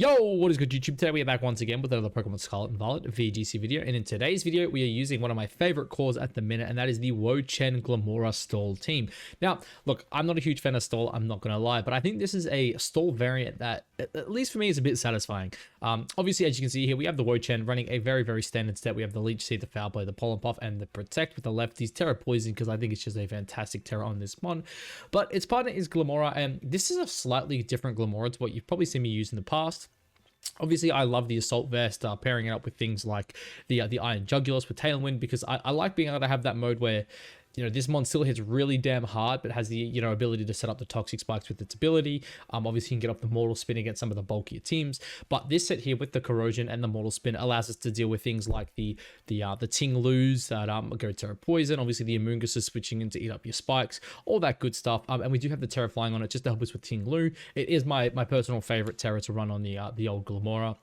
Yo, what is good YouTube? Today we are back once again with another Pokemon Scarlet and Violet VGC video, and in today's video we are using one of my favorite cores at the minute, and that is the Wo-Chien Glamora stall team. Now, look, I'm not a huge fan of stall, I'm not gonna lie, but I think this is a stall variant that, at least for me, is a bit satisfying. Obviously, as you can see here, we have the Wo-Chien running a very standard set. We have the Leech Seed, the Foul Play, the Pollen Puff, and the Protect with the lefties, Terra Poison, because I think it's just a fantastic Terra on this mon. But its partner is Glamora, and this is a slightly different Glamora to what you've probably seen me use in the past. Obviously, I love the Assault Vest, pairing it up with things like the Iron Jugulus with Tailwind, because I like being able to have that mode where, you know, this mon still hits really damn hard, but has the, you know, ability to set up the Toxic Spikes with its ability. Obviously, you can get up the Mortal Spin against some of the bulkier teams, but this set here with the Corrosion and the Mortal Spin allows us to deal with things like the Ting-Loos that go Terra Poison. Obviously, the Amoonguss is switching in to eat up your spikes, all that good stuff. And we do have the Terra Flying on it just to help us with Ting-Loo. It is my personal favorite Terra to run on the old Glamora.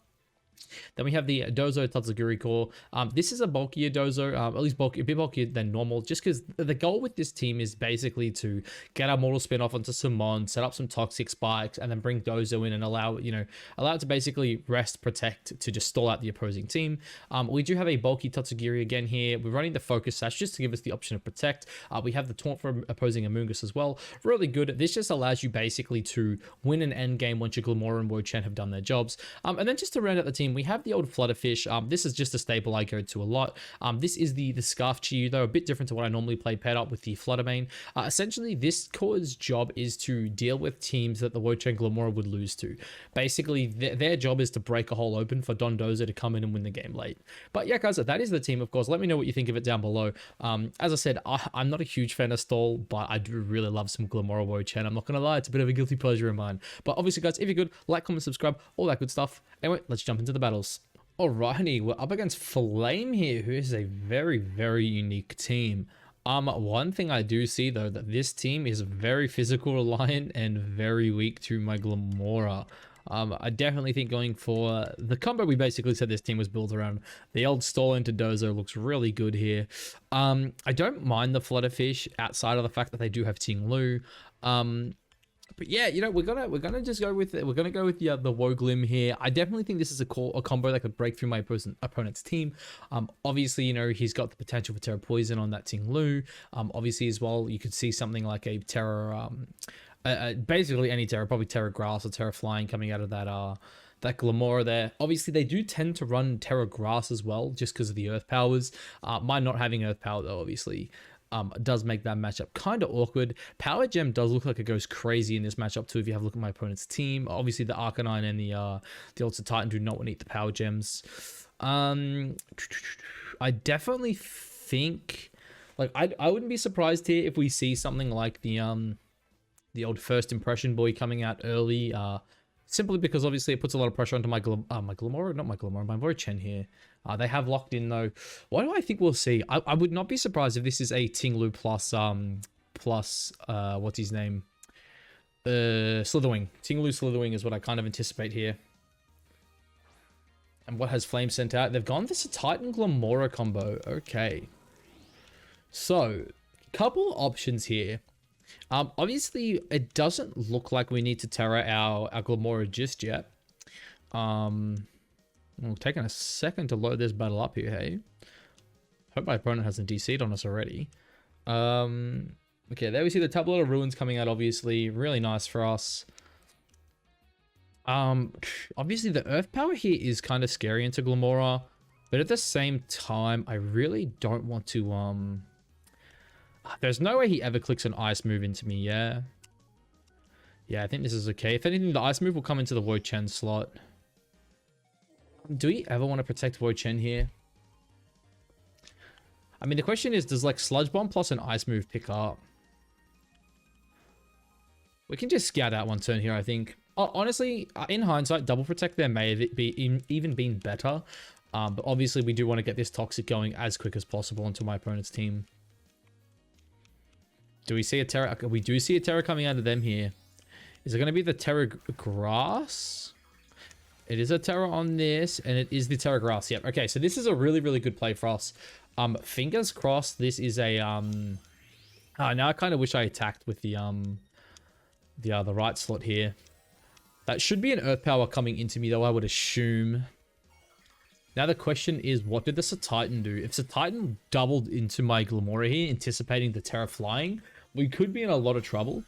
Then we have the Dozo Tatsugiri core. This is a bulkier Dozo, at least a bit bulkier than normal, just because the goal with this team is basically to get our Mortal Spin off onto some mon, set up some Toxic Spikes, and then bring Dozo in and allow it to basically rest, protect, to just stall out the opposing team. We do have a bulky Tatsugiri again here. We're running the Focus Sash just to give us the option of Protect. We have the Taunt for opposing Amoonguss as well. Really good. This just allows you basically to win an end game once your Glamora and Wo-Chien have done their jobs. And then just to round out the team, we have the old Flutterfish. This is just a staple I go to a lot. This is the Scarf Chiyu, though a bit different to what I normally play paired up with the Fluttermane. Essentially, this core's job is to deal with teams that the Wo-Chien Glamora would lose to. Basically, their job is to break a hole open for Dondozo to come in and win the game late. But yeah, guys, that is the team, of course. Let me know what you think of it down below. As I said, I'm not a huge fan of stall, but I do really love some Glamora Wo-Chien. I'm not gonna lie, it's a bit of a guilty pleasure of mine. But obviously, guys, if you're good, like, comment, subscribe, all that good stuff. Anyway, let's jump into the battles. Alrighty, we're up against Flame here, who is a very unique team. One thing I do see, though, that this team is very physical reliant and very weak to my Glamora. I definitely think going for the combo we basically said this team was built around, the old stall into Dozo looks really good here. I don't mind the Flutterfish outside of the fact that they do have Ting-Loo. But yeah, you know, we're gonna just go with it. We're gonna go with the Wo-Glim here. I definitely think this is a combo that could break through my opponent's team. Obviously, you know, he's got the potential for Terra Poison on that Ting-Loo. Obviously as well, you could see something like a Terra, basically any Terra, probably Terra Grass or Terra Flying coming out of that Glamora there. Obviously, they do tend to run Terra Grass as well, just because of the Earth powers. Mine not having Earth power, though, obviously, does make that matchup kind of awkward. Power Gem does look like it goes crazy in this matchup too, if you have a look at my opponent's team. Obviously, the Arcanine and the Ultra Titan do not want to eat the Power Gems. I definitely think, like, I wouldn't be surprised here if we see something like the old First Impression Boy coming out early. Simply because obviously it puts a lot of pressure onto my Glamora, not my Glamora, my Wo-Chien here. They have locked in though. What do I think we'll see? I would not be surprised if this is a Ting-Loo plus what's his name? Slitherwing. Ting-Loo Slitherwing is what I kind of anticipate here. And what has Flame sent out? They've gone this Titan Glamora combo. Okay. So, couple options here. Obviously, it doesn't look like we need to Terra our Glamora just yet. Well, taking a second to load this battle up here, hey? Hope my opponent hasn't DC'd on us already. Okay, there we see the Tablet of Ruins coming out, obviously. Really nice for us. Obviously, the Earth Power here is kind of scary into Glamora. But at the same time, I really don't want to, there's no way he ever clicks an Ice move into me, yeah? Yeah, I think this is okay. If anything, the Ice move will come into the Wo-Chien slot. Do we ever want to protect Wo-Chien here? I mean, the question is, does like Sludge Bomb plus an Ice move pick up? We can just scout out one turn here, I think. Honestly, in hindsight, Double Protect there may have even been better. But obviously, we do want to get this Toxic going as quick as possible into my opponent's team. Do we see a Terra? We do see a Terra coming out of them here. Is it going to be the Terra Grass? It is a Terra on this, and it is the Terra Grass. Yep. Okay, so this is a really good play for us. Fingers crossed. This is a now I kind of wish I attacked with the right slot here. That should be an Earth Power coming into me though, I would assume. Now the question is, what did the Titan do? If Titan doubled into my Glamora here, anticipating the Terra flying, we could be in a lot of trouble.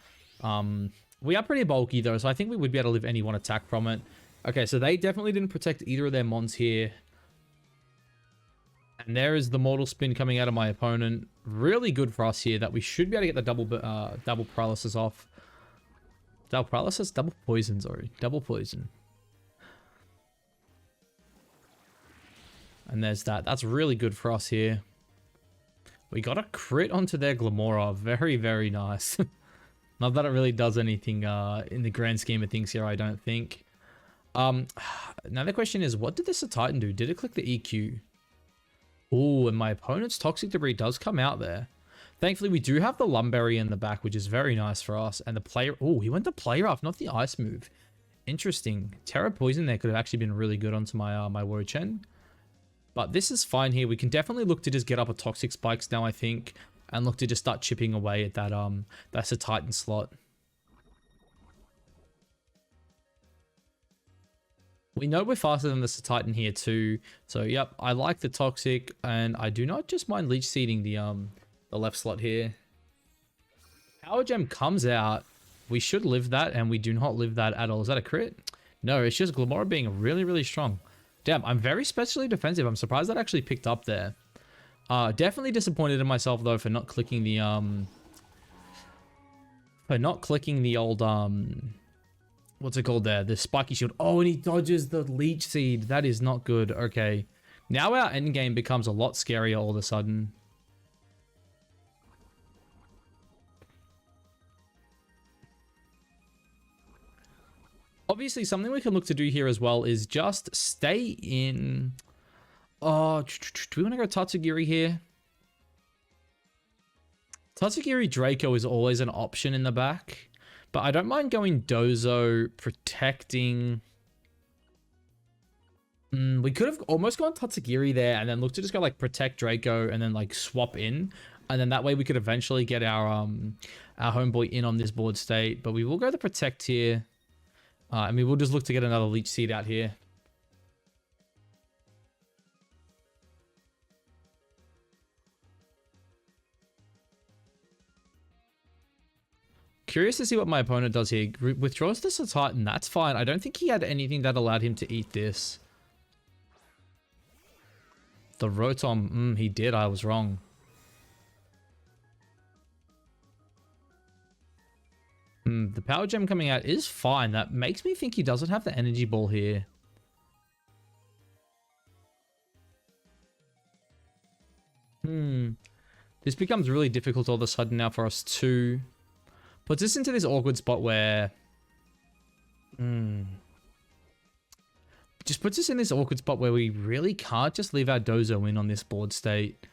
We are pretty bulky though, so I think we would be able to live any one attack from it. Okay, so they definitely didn't protect either of their mons here. And there is the Mortal Spin coming out of my opponent. Really good for us here that we should be able to get the double paralysis off. Double paralysis? Double poison, sorry. Double poison. And there's that. That's really good for us here. We got a crit onto their Glamora. Very, very nice. Not that it really does anything in the grand scheme of things here, I don't think. Now the question is, what did this Titan do? Did it click the EQ? Oh, and my opponent's Toxic Debris does come out there. Thankfully, we do have the Lumberry in the back, which is very nice for us. And the player... Oh, he went to Play Rough, not the Ice move. Interesting. Terra Poison there could have actually been really good onto my my Wo-Chien. But this is fine here. We can definitely look to just get up a Toxic Spikes now, I think. And look to just start chipping away at that that's a Titan slot. We know we're faster than the Titan here too. So, yep, I like the Toxic. And I do not just mind Leech Seeding the left slot here. Power Gem comes out. We should live that, and we do not live that at all. Is that a crit? No, it's just Glamora being really, really strong. Damn, I'm very specially defensive. I'm surprised that actually picked up there. Definitely disappointed in myself though for not clicking the old what's it called there? The spiky shield. Oh, and he dodges the Leech Seed. That is not good. Okay. Now our endgame becomes a lot scarier all of a sudden. Obviously, something we can look to do here as well is just stay in... Oh, do we want to go Tatsugiri here? Tatsugiri Draco is always an option in the back. But I don't mind going Dozo, protecting... we could have almost gone Tatsugiri there and then look to just go like protect Draco and then like swap in. And then that way we could eventually get our homeboy in on this board state. But we will go the protect here. I mean, we'll just look to get another Leech Seed out here. Curious to see what my opponent does here. Withdraws this to Titan. That's fine. I don't think he had anything that allowed him to eat this. The Rotom. He did. I was wrong. The Power Gem coming out is fine. That makes me think he doesn't have the Energy Ball here. This becomes really difficult all of a sudden now for us to... Puts us into this awkward spot where... Just puts us in this awkward spot where we really can't just leave our Dozo in on this board state.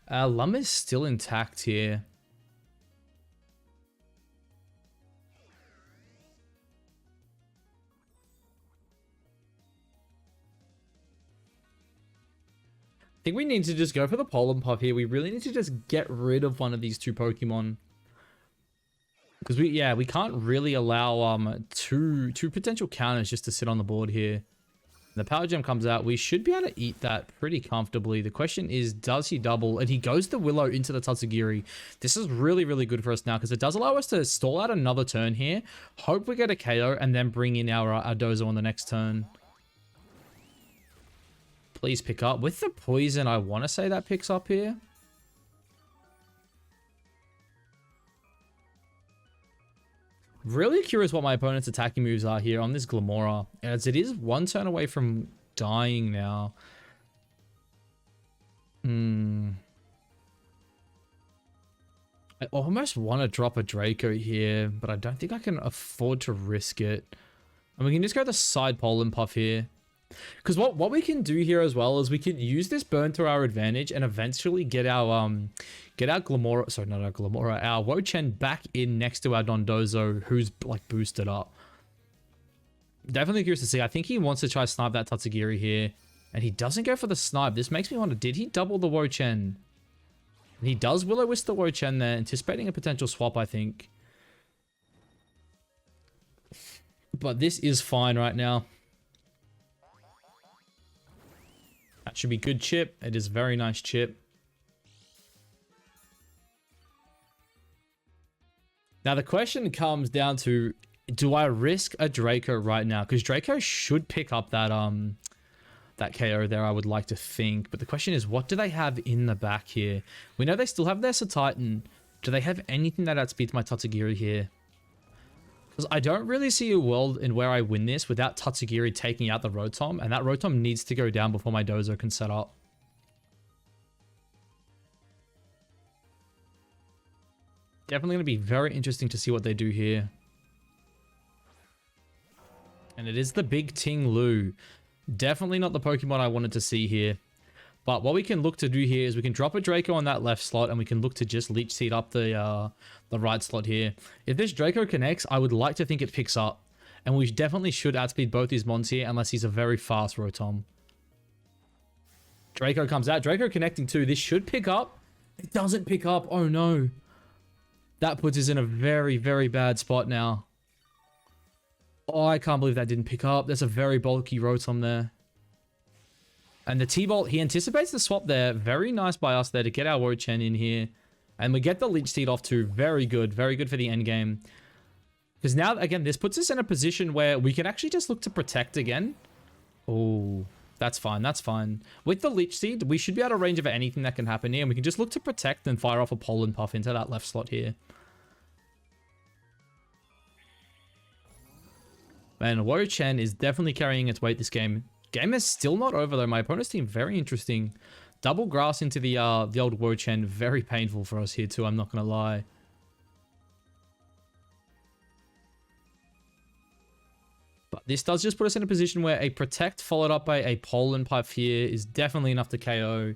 Our Lum is still intact here. I think we need to just go for the Pollen Puff here. We really need to just get rid of one of these two Pokemon. Because we can't really allow two potential counters just to sit on the board here. The Power Gem comes out. We should be able to eat that pretty comfortably. The question is, does he double? And he goes the Willow into the Tatsugiri. This is really, really good for us now because it does allow us to stall out another turn here. Hope we get a KO and then bring in our Dozo on the next turn. Please pick up. With the poison, I want to say that picks up here. Really curious what my opponent's attacking moves are here on this Glamora, as it is one turn away from dying now. I almost want to drop a Draco here, but I don't think I can afford to risk it. And we can just go the side Pollen Puff here. Because what we can do here as well is we can use this burn to our advantage and eventually get our Glamora, sorry, not our Glamora, our Wo-Chien back in next to our Dondozo, who's like boosted up. Definitely curious to see. I think he wants to try snipe that Tatsugiri here, and he doesn't go for the snipe. This makes me wonder, did he double the Wo-Chien? And he does Will-O-Wisp the Wo-Chien there, anticipating a potential swap, I think. but this is fine right now. That should be good chip. It is very nice chip. Now the question comes down to, do I risk a Draco right now? Because Draco should pick up that that KO there, I would like to think. But the question is, what do they have in the back here? We know they still have their Titan. Do they have anything that outspeeds my Tatsugiri here? Because I don't really see a world in where I win this without Tatsugiri taking out the Rotom, and that Rotom needs to go down before my Dozo can set up. Definitely going to be very interesting to see what they do here. And it is the big Ting Lu. Definitely not the Pokemon I wanted to see here. But what we can look to do here is we can drop a Draco on that left slot and we can look to just Leech Seed up the right slot here. If this Draco connects, I would like to think it picks up. And we definitely should outspeed both these Mons here unless he's a very fast Rotom. Draco comes out. Draco connecting too. This should pick up. It doesn't pick up. Oh no. That puts us in a very, very bad spot now. Oh, I can't believe that didn't pick up. There's a very bulky Rotom there. And the T-Bolt, he anticipates the swap there. Very nice by us there to get our Wo-Chien in here. And we get the Leech Seed off too. Very good. Very good for the end game. Because now, again, this puts us in a position where we can actually just look to protect again. Oh, that's fine. That's fine. With the Leech Seed, we should be out of range of anything that can happen here. And we can just look to protect and fire off a Pollen Puff into that left slot here. Man, Wo-Chien is definitely carrying its weight this game. Game is still not over though. My opponent's team, very interesting. Double grass into the old Wo-Chien. Very painful for us here too, I'm not going to lie. But this does just put us in a position where a Protect followed up by a Pollen Puff here is definitely enough to KO.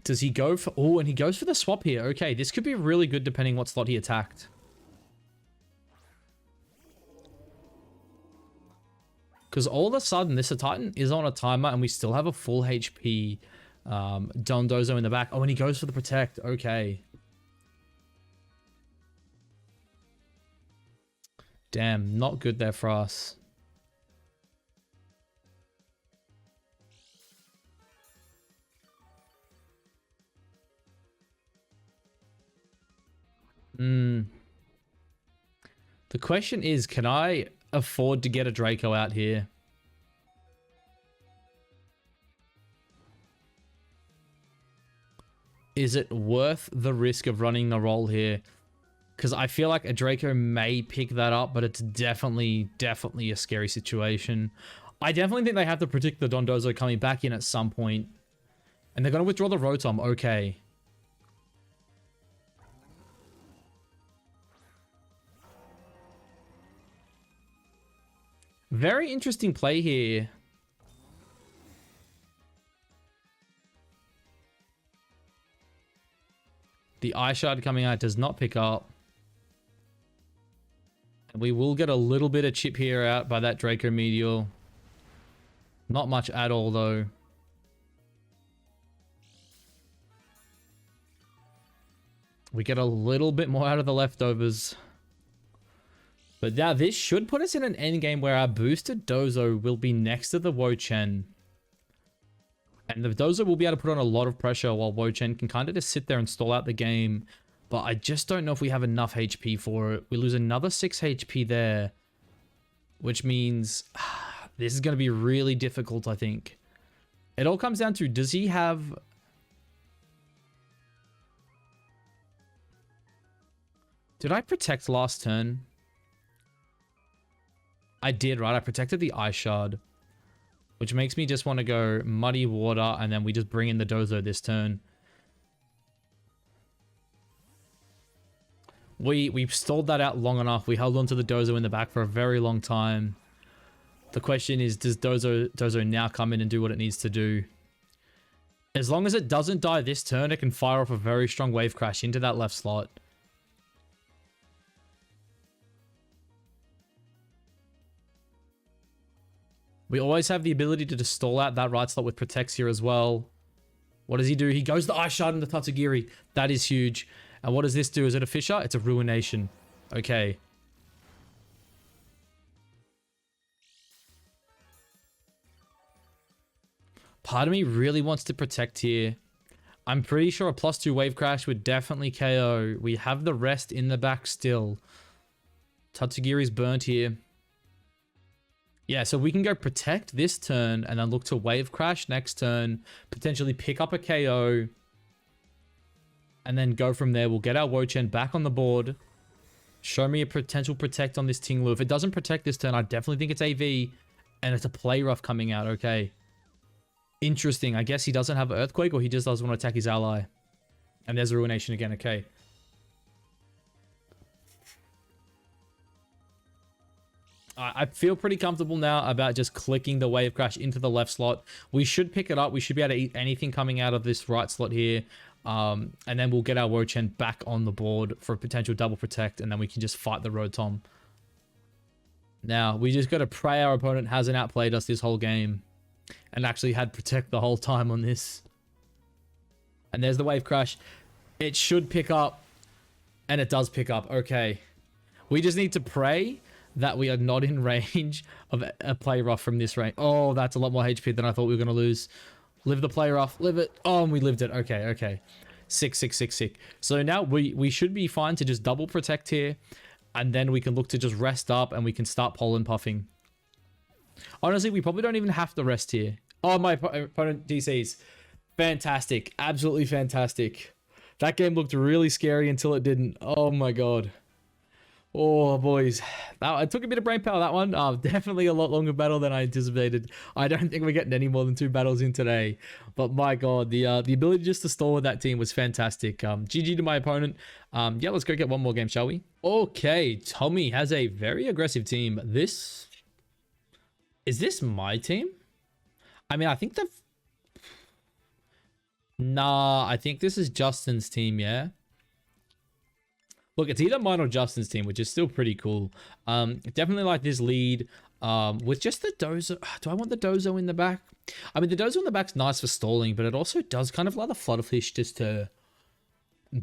Does he go for... Oh, and he goes for the swap here. Okay, this could be really good depending what slot he attacked. Because all of a sudden, this Titan is on a timer and we still have a full HP Dondozo in the back. Oh, and he goes for the Protect. Okay. Damn, not good there for us. The question is, can I afford to get a Draco out here? Is it worth the risk of running the roll here? Because I feel like a Draco may pick that up, but it's definitely a scary situation. I definitely think they have to predict the Dondozo coming back in at some point. And they're going to withdraw the Rotom. Okay. Very interesting play here. The Eye Shard coming out does not pick up. And we will get a little bit of chip here out by that Draco Meteor. Not much at all, though. We get a little bit more out of the leftovers. But now this should put us in an endgame where our boosted Dozo will be next to the Wo-Chien. And the Dozo will be able to put on a lot of pressure while Wo-Chien can kind of just sit there and stall out the game. But I just don't know if we have enough HP for it. We lose another 6 HP there. Which means this is going to be really difficult, I think. It all comes down to, does he have... Did I protect last turn? I did, right? I protected the Ice Shard. Which makes me just want to go Muddy Water, and then we just bring in the Dozo this turn. We've stalled that out long enough. We held onto the Dozo in the back for a very long time. The question is, does Dozo now come in and do what it needs to do? As long as it doesn't die this turn, it can fire off a very strong Wave Crash into that left slot. We always have the ability to just stall out that right slot with Protects here as well. What does he do? He goes the Ice Shard into Tatsugiri. That is huge. And what does this do? Is it a Fissure? It's a Ruination. Okay. Part of me really wants to protect here. I'm pretty sure a +2 wave crash would definitely KO. We have the rest in the back still. Tatsugiri's burnt here. Yeah, so we can go protect this turn and then look to wave crash next turn, potentially pick up a KO, and then go from there. We'll get our Wo-Chien back on the board. Show me a potential protect on this Tinglu. If it doesn't protect this turn, I definitely think it's AV, and it's a play rough coming out. Okay. Interesting. I guess he doesn't have Earthquake, or he just doesn't want to attack his ally. And there's a Ruination again. Okay. I feel pretty comfortable now about just clicking the Wave Crash into the left slot. We should pick it up. We should be able to eat anything coming out of this right slot here. And then we'll get our Wo-Chien back on the board for a potential double protect. And then we can just fight the Rotom. Now, we just got to pray our opponent hasn't outplayed us this whole game. And actually had protect the whole time on this. And there's the Wave Crash. It should pick up. And it does pick up. Okay. We just need to pray that we are not in range of a play rough from this range. Oh, that's a lot more HP than I thought we were going to lose. Live the play rough. Live it. Oh, and we lived it. Okay, okay. Sick. So now we should be fine to just double protect here. And then we can look to just rest up and we can start pollen puffing. Honestly, we probably don't even have to rest here. Oh, my opponent DCs. Fantastic. Absolutely fantastic. That game looked really scary until it didn't. Oh my god. Oh, boys. It took a bit of brain power, that one. Definitely a lot longer battle than I anticipated. I don't think we're getting any more than 2 battles in today. But my god, the ability just to stall with that team was fantastic. GG to my opponent. Yeah, let's go get one more game, shall we? Okay, Tommy has a very aggressive team. Is this my team? I mean, I think Nah, I think this is Justin's team, yeah? Look, it's either mine or Justin's team, which is still pretty cool. Definitely like this lead with just the Dozo. Do I want the Dozo in the back? I mean, the Dozo in the back's nice for stalling, but it also does kind of allow the Flutterfish just to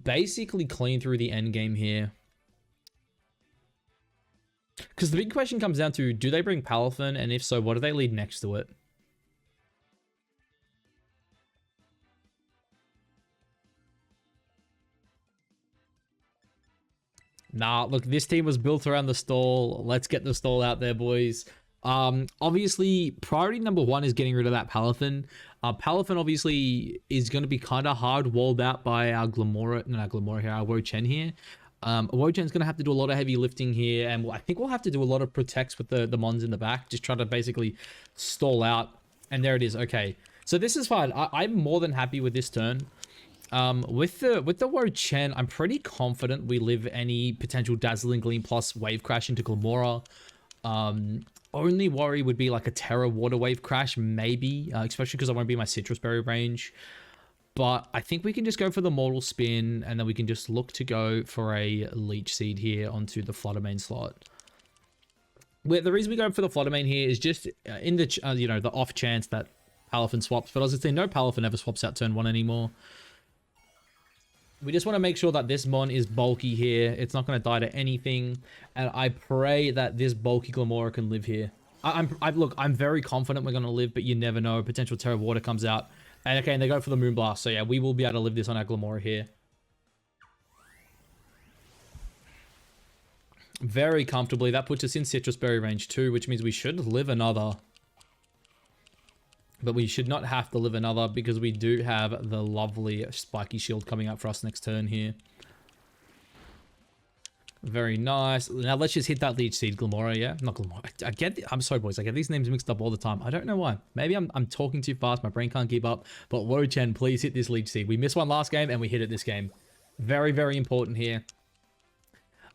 basically clean through the end game here. Because the big question comes down to, do they bring Palafin? And if so, what do they lead next to it? Nah, look, this team was built around the stall. Let's get the stall out there, boys. Obviously, priority number 1 is getting rid of that Palafin. Palafin obviously is going to be kind of hard walled out by our our Wo-Chien here. Wo-Chien's going to have to do a lot of heavy lifting here, and I think we'll have to do a lot of protects with the Mons in the back, just try to basically stall out. And there it is. Okay, so this is fine. I'm more than happy with this turn. With the Wo-Chien, I'm pretty confident we live any potential Dazzling Gleam plus Wave Crash into Glamora. Only worry would be like a Terra Water Wave Crash, maybe, especially because I won't be in my Citrus Berry range. But I think we can just go for the Mortal Spin, and then we can just look to go for a Leech Seed here onto the Fluttermane slot. The reason we go for the Fluttermane here is just in the, the off chance that Palafin swaps. But as I say, no Palafin ever swaps out turn 1 anymore. We just want to make sure that this Mon is bulky here. It's not going to die to anything. And I pray that this bulky Glamora can live here. Look, I'm very confident we're going to live, but you never know. Potential Terra Water comes out. And okay, and they go for the Moonblast. So yeah, we will be able to live this on our Glamora here. Very comfortably. That puts us in Citrus Berry range 2, which means we should live another. But we should not have to live another because we do have the lovely Spiky Shield coming up for us next turn here. Very nice. Now let's just hit that Leech Seed Glamora, yeah? Not Glamora. I'm sorry, boys. I get these names mixed up all the time. I don't know why. Maybe I'm talking too fast. My brain can't keep up. But Wo-Chien, please hit this Leech Seed. We missed one last game and we hit it this game. Very, very important here.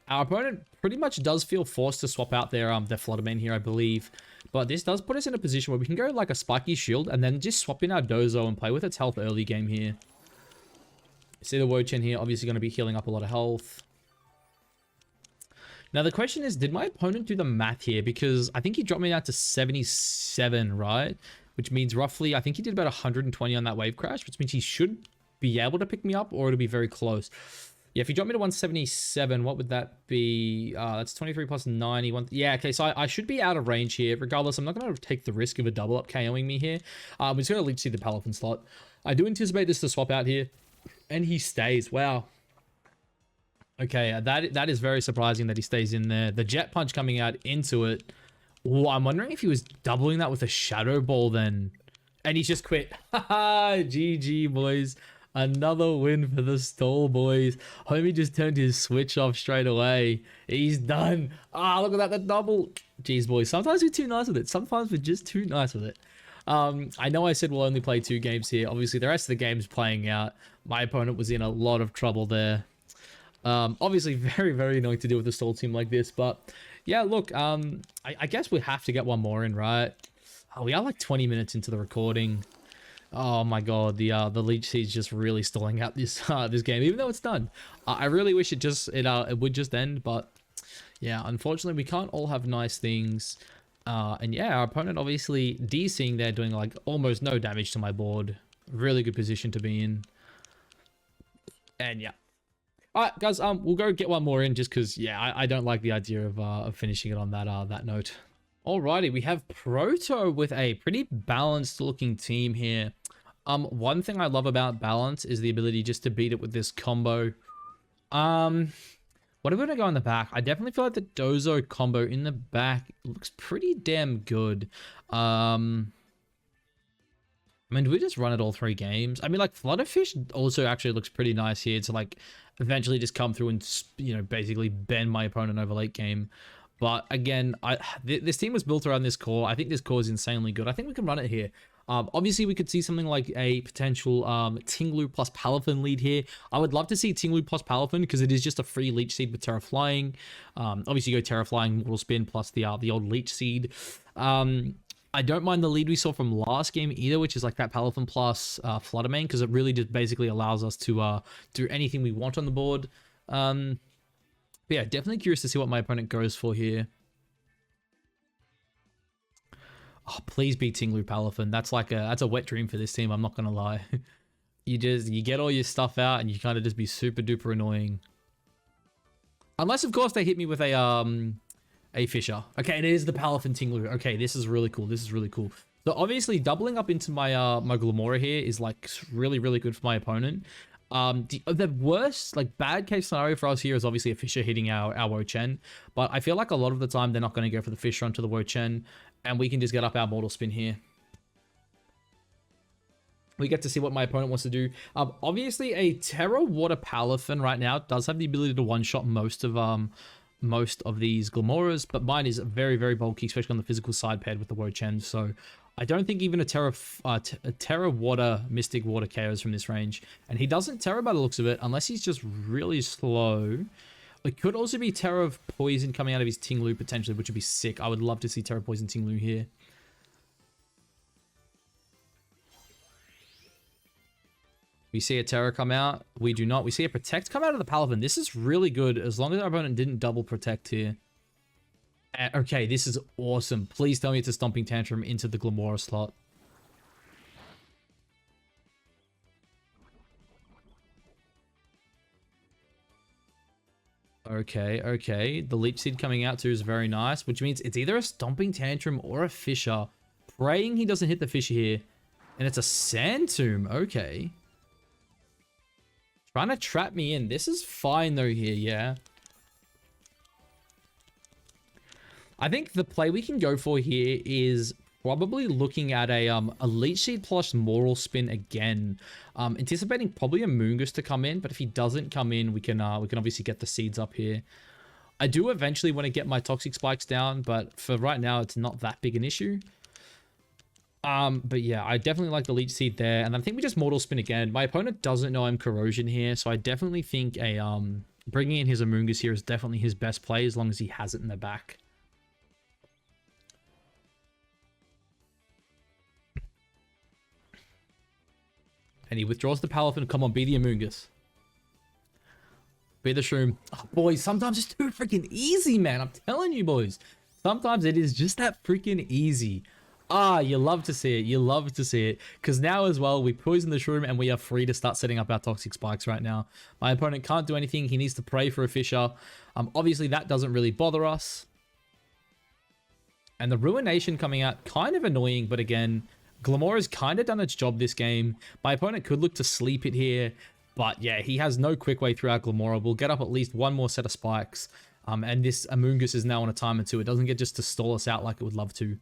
Our opponent pretty much does feel forced to swap out their Fluttermane here, I believe. But this does put us in a position where we can go like a Spiky Shield and then just swap in our Dozo and play with its health early game here. See the Wo-Chien here, obviously going to be healing up a lot of health. Now the question is, did my opponent do the math here? Because I think he dropped me down to 77, right? Which means roughly, I think he did about 120 on that Wave Crash, which means he should be able to pick me up or it'll be very close. Yeah, if you drop me to 177, what would that be? That's 23 plus 91. Yeah, okay, so I should be out of range here. Regardless, I'm not going to take the risk of a double up KOing me here. We're just going to leech seed the Palafin slot. I do anticipate this to swap out here. And he stays. Wow. Okay, that is very surprising that he stays in there. The Jet Punch coming out into it. Oh, I'm wondering if he was doubling that with a Shadow Ball then. And he's just quit. Haha, GG, boys. Another win for the stall, boys. Homie just turned his switch off straight away. He's done. Ah, look at that, the double. Jeez, boys. Sometimes we're too nice with it. Sometimes we're just too nice with it. I know I said we'll only play 2 games here. Obviously, the rest of the game's playing out. My opponent was in a lot of trouble there. Obviously, very, very annoying to deal with a stall team like this. But, yeah, look, I guess we have to get one more in, right? Oh, we are like 20 minutes into the recording. Oh my god, the leech seed's just really stalling out this this game, even though it's done. I really wish it would just end, but yeah, unfortunately we can't all have nice things. And yeah, our opponent obviously DCing there, doing like almost no damage to my board. Really good position to be in. And yeah. Alright guys, we'll go get one more in just because yeah, I don't like the idea of finishing it on that note. Alrighty, we have Proto with a pretty balanced looking team here. One thing I love about balance is the ability just to beat it with this combo. What are we gonna go in the back? I definitely feel like the Dozo combo in the back looks pretty damn good. I mean, do we just run it all 3 games? I mean, like Flutterfish also actually looks pretty nice here to like eventually just come through and, you know, basically bend my opponent over late game. But again, this team was built around this core. I think this core is insanely good. I think we can run it here. Obviously, we could see something like a potential Tinglu plus Palafin lead here. I would love to see Tinglu plus Palafin because it is just a free Leech Seed with Terra Flying. Obviously, you go Terra Flying, Mortal Spin plus the old Leech Seed. I don't mind the lead we saw from last game either, which is like that Palafin plus Fluttermane, because it really just basically allows us to do anything we want on the board. But yeah, definitely curious to see what my opponent goes for here. Oh, please be Tinglu Palafin. That's a wet dream for this team, I'm not gonna lie. You get all your stuff out and you kind of just be super duper annoying. Unless of course they hit me with a Fisher. Okay, it is the Palafin Tinglu. Okay, this is really cool. This is really cool. So obviously doubling up into my my Glamora here is like really, really good for my opponent. The worst, like bad case scenario for us here is obviously a Fisher hitting our Wo-Chien, but I feel like a lot of the time they're not going to go for the Fisher onto the Wo-Chien, and we can just get up our Mortal Spin here. We get to see what my opponent wants to do. Obviously a Terra Water Palafin right now does have the ability to one-shot most of these Glamoras, but mine is very, very bulky, especially on the physical side paired with the Wo-Chien, so I don't think even a Terra Water Mystic Water KOs from this range. And he doesn't Terra by the looks of it, unless he's just really slow. It could also be Terra Poison coming out of his Tinglu potentially, which would be sick. I would love to see Terra Poison Tinglu here. We see a Terra come out. We do not. We see a Protect come out of the Palafin. This is really good, as long as our opponent didn't double Protect here. Okay, this is awesome. Please tell me it's a Stomping Tantrum into the Glamora slot. Okay, okay. The Leech Seed coming out too is very nice, which means it's either a Stomping Tantrum or a Fisher. Praying he doesn't hit the Fisher here. And it's a Sand Tomb. Okay. Trying to trap me in. This is fine though here, yeah. I think the play we can go for here is probably looking at a Leech Seed plus Mortal Spin again. Anticipating probably a Moongus to come in, but if he doesn't come in, we can obviously get the seeds up here. I do eventually want to get my Toxic Spikes down, but for right now, it's not that big an issue. But yeah, I definitely like the Leech Seed there, and I think we just Mortal Spin again. My opponent doesn't know I'm Corrosion here, so I definitely think bringing in his Amoonguss here is definitely his best play, as long as he has it in the back. And he withdraws the Palafin. Come on, be the Amoonguss. Be the Shroom. Oh, boys, sometimes it's too freaking easy, man. I'm telling you, boys. Sometimes it is just that freaking easy. Ah, you love to see it. You love to see it. Because now as well, we poison the shroom and we are free to start setting up our toxic spikes right now. My opponent can't do anything. He needs to pray for a Fissure. Obviously, that doesn't really bother us. And the Ruination coming out, kind of annoying. But again, Glamora's kind of done its job this game. My opponent could look to sleep it here. But yeah, he has no quick way through our Glamora. We'll get up at least one more set of spikes. And this Amoonguss is now on a timer too. It doesn't get just to stall us out like it would love to.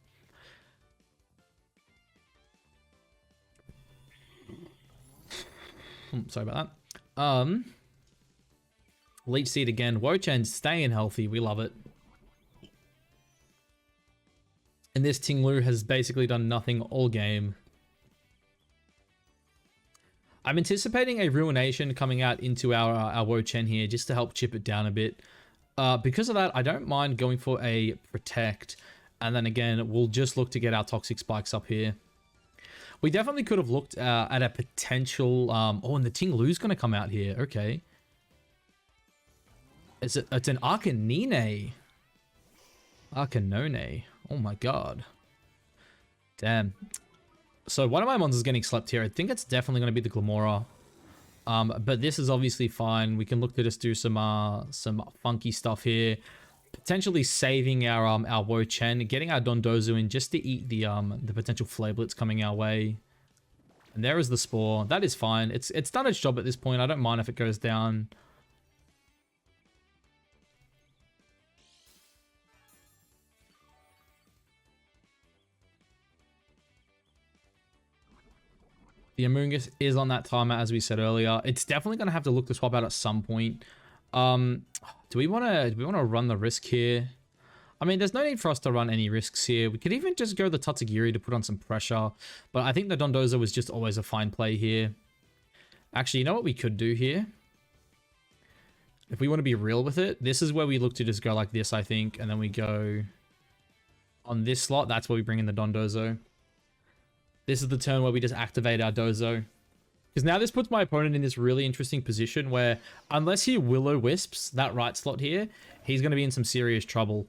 Sorry about that. Leech Seed again. Wo-Chien staying healthy. We love it. And this Tinglu has basically done nothing all game. I'm anticipating a Ruination coming out into our Wo-Chien here just to help chip it down a bit. Because of that, I don't mind going for a Protect. And then again, we'll just look to get our Toxic Spikes up here. We definitely could have looked at a potential... oh, and the Tinglu's going to come out here. Okay. It's an Arcanine. Arcanone. Oh my god. Damn. So one of my monsters is getting slept here. I think it's definitely going to be the Glamora. But this is obviously fine. We can look to just do some funky stuff here. Potentially saving our Wo-Chien, getting our Dondozo in just to eat the potential Flare Blitz coming our way. And there is the Spore. That is fine. It's done its job at this point. I don't mind if it goes down. The Amoonguss is on that timer, as we said earlier. It's definitely going to have to look to swap out at some point. Do we want to run the risk here? I mean, there's no need for us to run any risks here. We could even just go the Tatsugiri to put on some pressure. But I think the Dondozo was just always a fine play here. Actually, you know what we could do here? If we want to be real with it, this is where we look to just go like this, I think. And then we go on this slot. That's where we bring in the Dondozo. This is the turn where we just activate our Dozo. Because now this puts my opponent in this really interesting position where unless he Will-O-Wisps that right slot here, he's going to be in some serious trouble.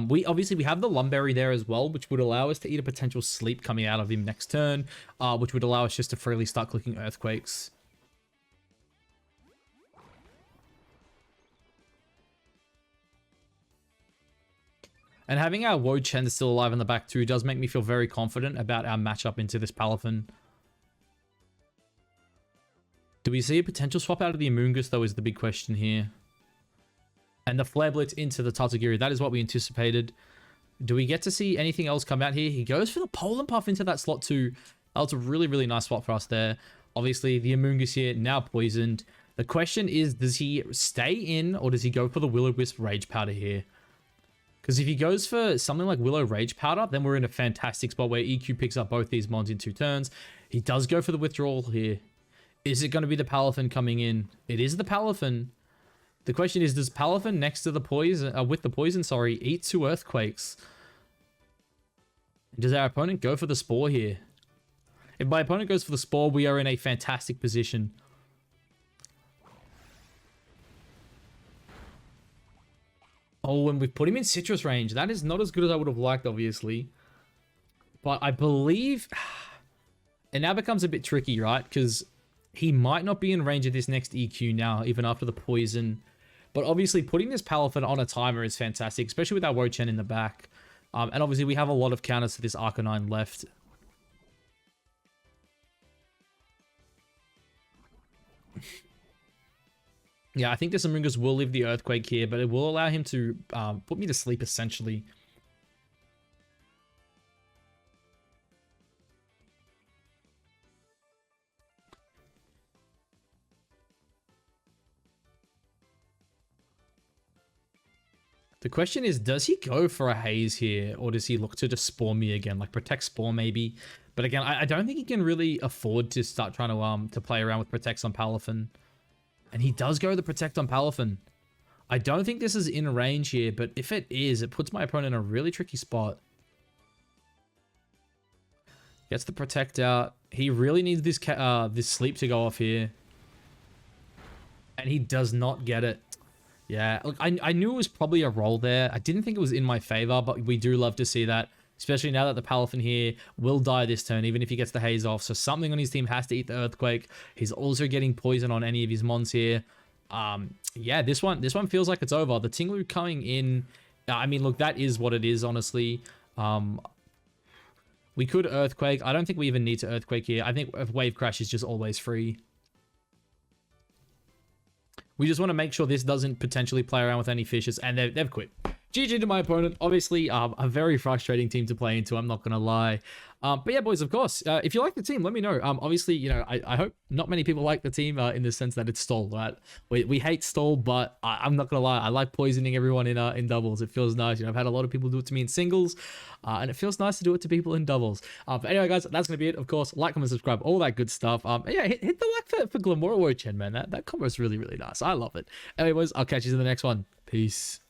We have the Lumberry there as well, which would allow us to eat a potential sleep coming out of him next turn, which would allow us just to freely start clicking Earthquakes. And having our Wo-Chien still alive in the back too does make me feel very confident about our matchup into this Palafin. Do we see a potential swap out of the Amoonguss though is the big question here. And the Flare Blitz into the Tatsugiri, that is what we anticipated. Do we get to see anything else come out here? He goes for the Polar Puff into that slot too. That was a really, really nice spot for us there. Obviously, the Amoonguss here, now poisoned. The question is, does he stay in or does he go for the Will-O-Wisp Rage Powder here? Because if he goes for something like Willow Rage Powder, then we're in a fantastic spot where EQ picks up both these mons in 2 turns. He does go for the withdrawal here. Is it going to be the Palafin coming in? It is the Palafin. The question is, does Palafin next to the poison, with the poison, sorry, eat 2 Earthquakes? Does our opponent go for the Spore here? If my opponent goes for the Spore, we are in a fantastic position. Oh, and we've put him in citrus range. That is not as good as I would have liked, obviously. But I believe... It now becomes a bit tricky, right? Because he might not be in range of this next EQ now, even after the poison. But obviously, putting this Palafin on a timer is fantastic, especially with our Wo-Chien in the back. And obviously, we have a lot of counters to this Arcanine left. Yeah, I think this Amoonguss will live the Earthquake here, but it will allow him to put me to sleep, essentially. The question is, does he go for a Haze here, or does he look to just Spore me again? Like, Protect Spore, maybe? But again, I don't think he can really afford to start trying to play around with Protects on Palafin. And he does go the Protect on Palafin. I don't think this is in range here, but if it is, it puts my opponent in a really tricky spot. Gets the Protect out. He really needs this this sleep to go off here. And he does not get it. Yeah, look, I knew it was probably a roll there. I didn't think it was in my favor, but we do love to see that. especially now that the Palafin here will die this turn, even if he gets the haze off. So something on his team has to eat the Earthquake. He's also getting poison on any of his mons here. Yeah, this one feels like it's over. The Tinglu coming in, I mean, look, that is what it is, honestly. We could Earthquake. I don't think we even need to Earthquake here. I think Wave Crash is just always free. We just want to make sure this doesn't potentially play around with any fishes, and they've quit. GG to my opponent. Obviously, a very frustrating team to play into, I'm not going to lie. But yeah, boys, of course, if you like the team, let me know. Obviously, you know, I hope not many people like the team in the sense that it's stall, right? We hate stall, but I'm not going to lie. I like poisoning everyone in doubles. It feels nice. You know, I've had a lot of people do it to me in singles, and it feels nice to do it to people in doubles. But anyway, guys, that's going to be it. Of course, like, comment, subscribe, all that good stuff. Yeah, hit the like for Glamora Wo-Chien, man. That combo is really, really nice. I love it. Anyway, boys, I'll catch you in the next one. Peace.